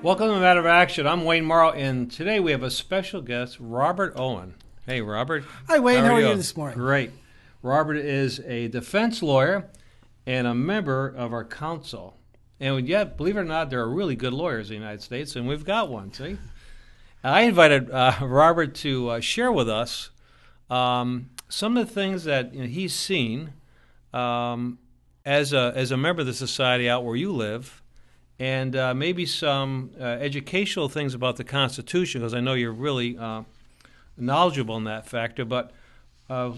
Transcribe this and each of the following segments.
Welcome to Matter of Action. I'm Wayne Morrow, and today we have a special guest, Robert Owens. Hey, Robert. Hi, Wayne. How are you this morning? Great. Robert is a defense lawyer and a member of our council. And yet, believe it or not, there are really good lawyers in the United States, and we've got one, see? I invited Robert to share with us some of the things that he's seen as a member of the society out where you live, and maybe some educational things about the Constitution, because I know you're really knowledgeable in that factor. But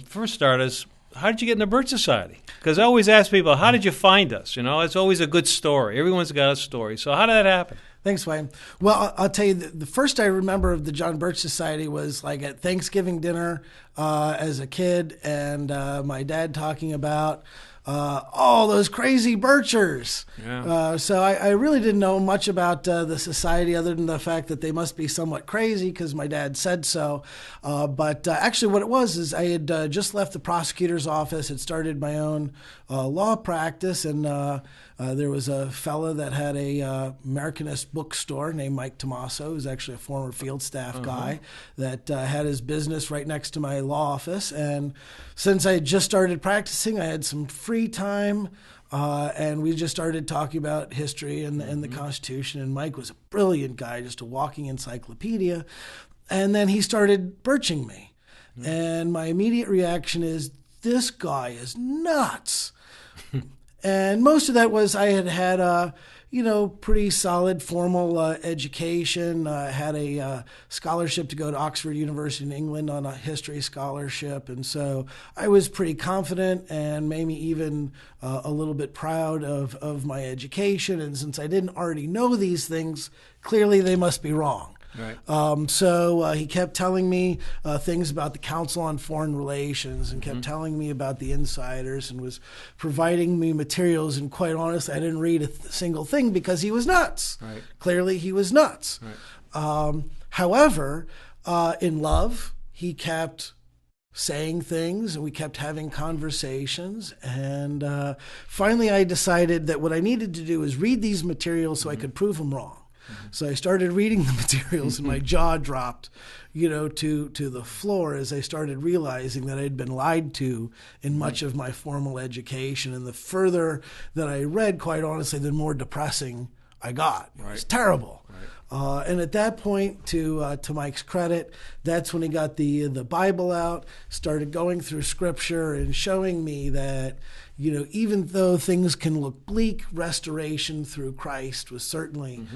first start is, how did you get in the Birch Society? Because I always ask people, how did you find us? You know, it's always a good story. Everyone's got a story. So how did that happen? Thanks, Wayne. Well, I'll tell you, the first I remember of the John Birch Society was like at Thanksgiving dinner as a kid, and my dad talking about those crazy Birchers. Yeah. So I really didn't know much about the society other than the fact that they must be somewhat crazy because my dad said so. But actually what it was is I had just left the prosecutor's office, had started my own law practice, and there was a fella that had a Americanist bookstore named Mike Tomaso, who's actually a former field staff guy, that had his business right next to my law office. And since I had just started practicing, I had some free time, and we just started talking about history and the Constitution. And Mike was a brilliant guy, just a walking encyclopedia. And then he started birching me. And my immediate reaction is, this guy is nuts. And most of that was I had a, pretty solid formal education. Had a scholarship to go to Oxford University in England on a history scholarship. And so I was pretty confident and maybe even a little bit proud of my education. And since I didn't already know these things, clearly they must be wrong. Right. So he kept telling me things about the Council on Foreign Relations and kept telling me about the insiders and was providing me materials. And quite honestly, I didn't read a single thing because he was nuts. Right. Clearly, he was nuts. Right. However, in love, he kept saying things and we kept having conversations. And finally, I decided that what I needed to do was read these materials so I could prove him wrong. So I started reading the materials and my jaw dropped, to the floor as I started realizing that I'd been lied to in much of my formal education. And the further that I read, quite honestly, the more depressing I got. It was terrible. Right. And at that point, to Mike's credit, that's when he got the Bible out, started going through Scripture and showing me that, even though things can look bleak, restoration through Christ was certainly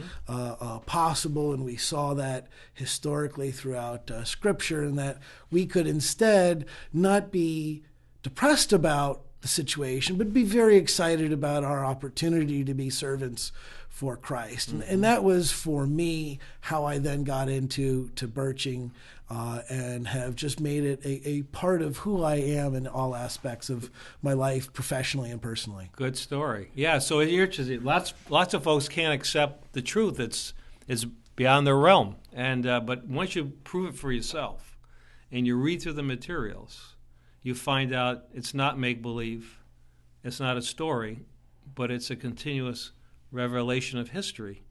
possible, and we saw that historically throughout Scripture, and that we could instead not be depressed about the situation, but be very excited about our opportunity to be servants for Christ. And that was, for me, how I then got into birching and have just made it a part of who I am in all aspects of my life, professionally and personally. Good story. Yeah, so you're lots of folks can't accept the truth. It's beyond their realm. And but once you prove it for yourself and you read through the materials, you find out it's not make-believe, it's not a story, but it's a continuous revelation of history.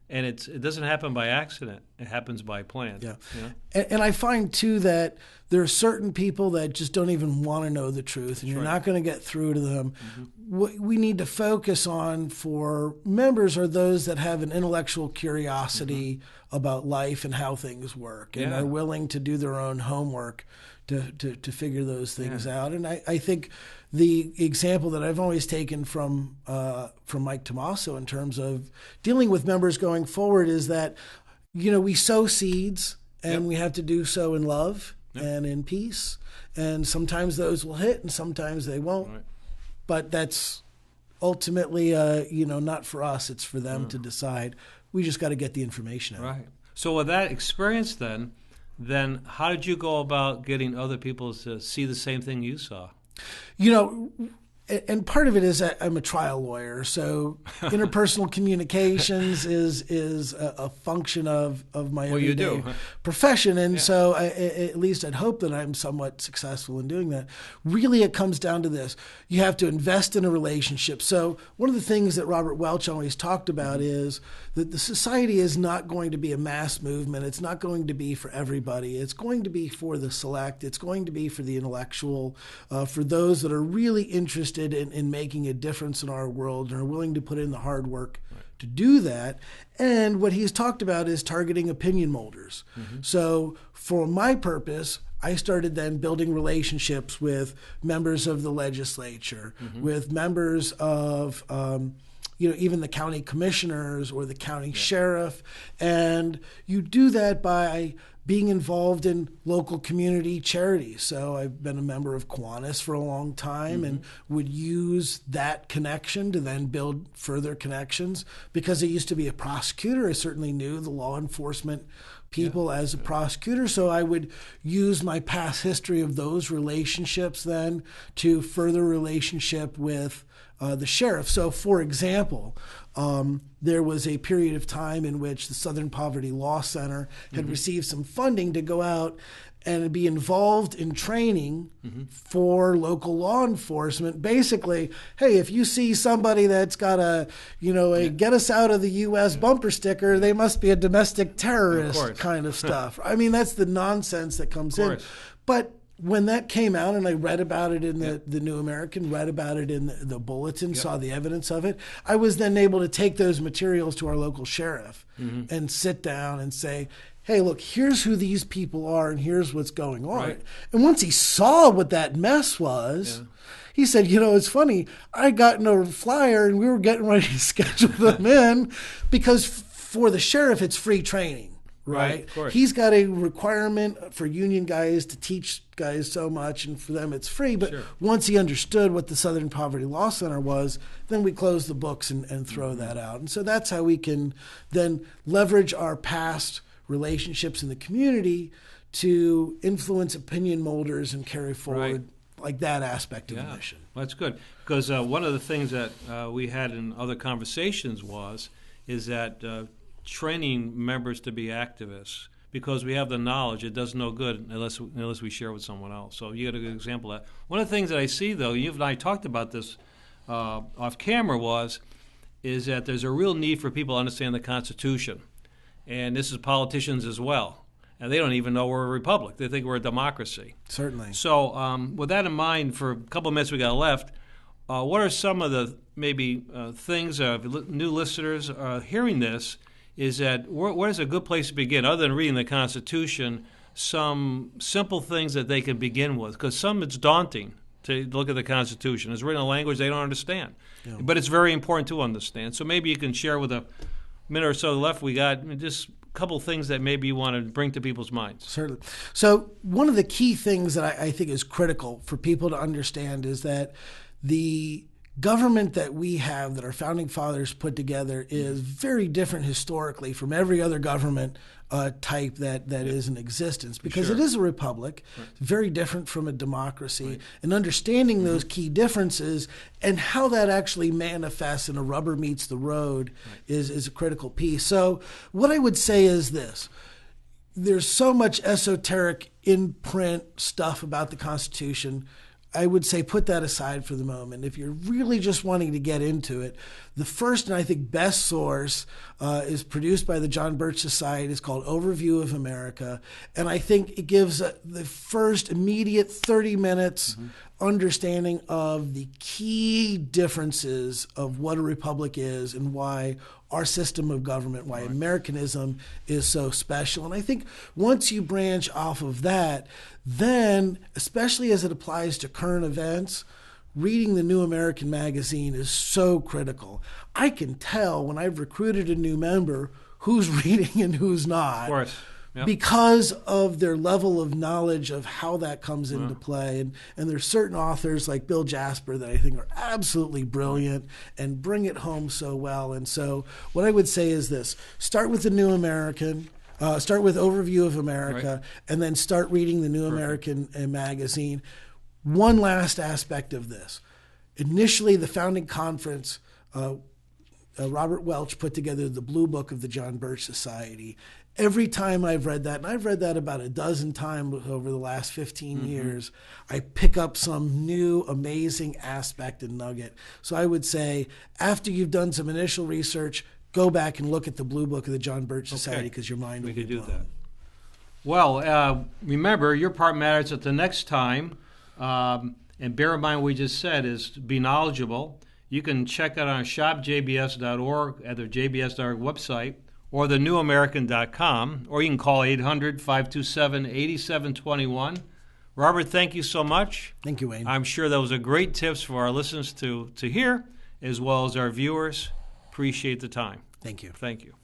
And it doesn't happen by accident. It happens by plan. Yeah. You know? And I find, too, that there are certain people that just don't even want to know the truth, and you're not going to get through to them. What we need to focus on for members are those that have an intellectual curiosity about life and how things work, and are willing to do their own homework to figure those things out. And I think the example that I've always taken from Mike Tomaso in terms of dealing with members going forward is that, we sow seeds and we have to do so in love and in peace. And sometimes those will hit and sometimes they won't. Right. But that's ultimately, not for us. It's for them to decide. We just got to get the information out. Right. So with that experience then how did you go about getting other people to see the same thing you saw? and part of it is that I'm a trial lawyer, so interpersonal communications is a function of my everyday profession, and so at least I'd hope that I'm somewhat successful in doing that. Really, it comes down to this: you have to invest in a relationship. So one of the things that Robert Welch always talked about is that the society is not going to be a mass movement. It's not going to be for everybody. It's going to be for the select. It's going to be for the intellectual, for those that are really interested in making a difference in our world and are willing to put in the hard work to do that. And what he's talked about is targeting opinion molders. So for my purpose, I started then building relationships with members of the legislature, with members of even the county commissioners or the county sheriff. And you do that by being involved in local community charities. So I've been a member of Kiwanis for a long time and would use that connection to then build further connections. Because I used to be a prosecutor, I certainly knew the law enforcement people as a prosecutor. So I would use my past history of those relationships then to further relationship with the sheriff. So, for example, there was a period of time in which the Southern Poverty Law Center had received some funding to go out and be involved in training for local law enforcement. Basically, hey, if you see somebody that's got a get us out of the U.S. bumper sticker, they must be a domestic terrorist kind of stuff. I mean, that's the nonsense that comes in. But when that came out, and I read about it in the New American, read about it in the Bulletin, saw the evidence of it, I was then able to take those materials to our local sheriff and sit down and say, hey, look, here's who these people are and here's what's going on. And once he saw what that mess was, he said, it's funny, I got in a flyer and we were getting ready to schedule them in because for the sheriff, it's free training. Right. He's got a requirement for union guys to teach guys so much, and for them it's free. But once he understood what the Southern Poverty Law Center was, then we close the books and throw that out. And so that's how we can then leverage our past relationships in the community to influence opinion molders and carry forward like that aspect of the mission. Well, that's good, because one of the things that we had in other conversations is that training members to be activists, because we have the knowledge. It does no good unless we share with someone else. So you got a good example of that. One of the things that I see, though, you and I talked about this off camera, is that there's a real need for people to understand the Constitution. And this is politicians as well. And they don't even know we're a republic. They think we're a democracy. Certainly. So with that in mind, for a couple of minutes we got left, what are some of the maybe things new listeners hearing this, is that what is a good place to begin, other than reading the Constitution, some simple things that they can begin with? Because some it's daunting to look at the Constitution. It's written in a language they don't understand. But it's very important to understand. So maybe you can share with a minute or so left we got just a couple things that maybe you want to bring to people's minds. Certainly. So one of the key things that I think is critical for people to understand is that the government that we have, that our founding fathers put together, is very different historically from every other government type that is in existence, because it is a republic, very different from a democracy, and understanding those key differences and how that actually manifests in a rubber meets the road is a critical piece. So what I would say is this: there's so much esoteric in-print stuff about the Constitution. I would say put that aside for the moment. If you're really just wanting to get into it, the first and I think best source is produced by the John Birch Society. It's called Overview of America. And I think it gives the first immediate 30 minutes understanding of the key differences of what a republic is and why our system of government, why Americanism is so special. And I think once you branch off of that, then, especially as it applies to current events, reading the New American magazine is so critical. I can tell when I've recruited a new member who's reading and who's not. Of course. Yep. Because of their level of knowledge of how that comes into play. And there's certain authors like Bill Jasper that I think are absolutely brilliant and bring it home so well. And so what I would say is this: start with the New American, start with Overview of America, and then start reading the New American magazine. One last aspect of this. initially the founding conference, Robert Welch put together the Blue Book of the John Birch Society. Every time I've read that, and I've read that about a dozen times over the last 15 years, I pick up some new amazing aspect and nugget. So I would say, after you've done some initial research, go back and look at the Blue Book of the John Birch Society, because your mind will be blown. We could do that. Well, remember, your part matters at the next time. And bear in mind what we just said is to be knowledgeable. You can check it on shopjbs.org at the jbs.org website, or thenewamerican.com, or you can call 800-527-8721. Robert, thank you so much. Thank you, Wayne. I'm sure those are great tips for our listeners to hear, as well as our viewers. Appreciate the time. Thank you. Thank you.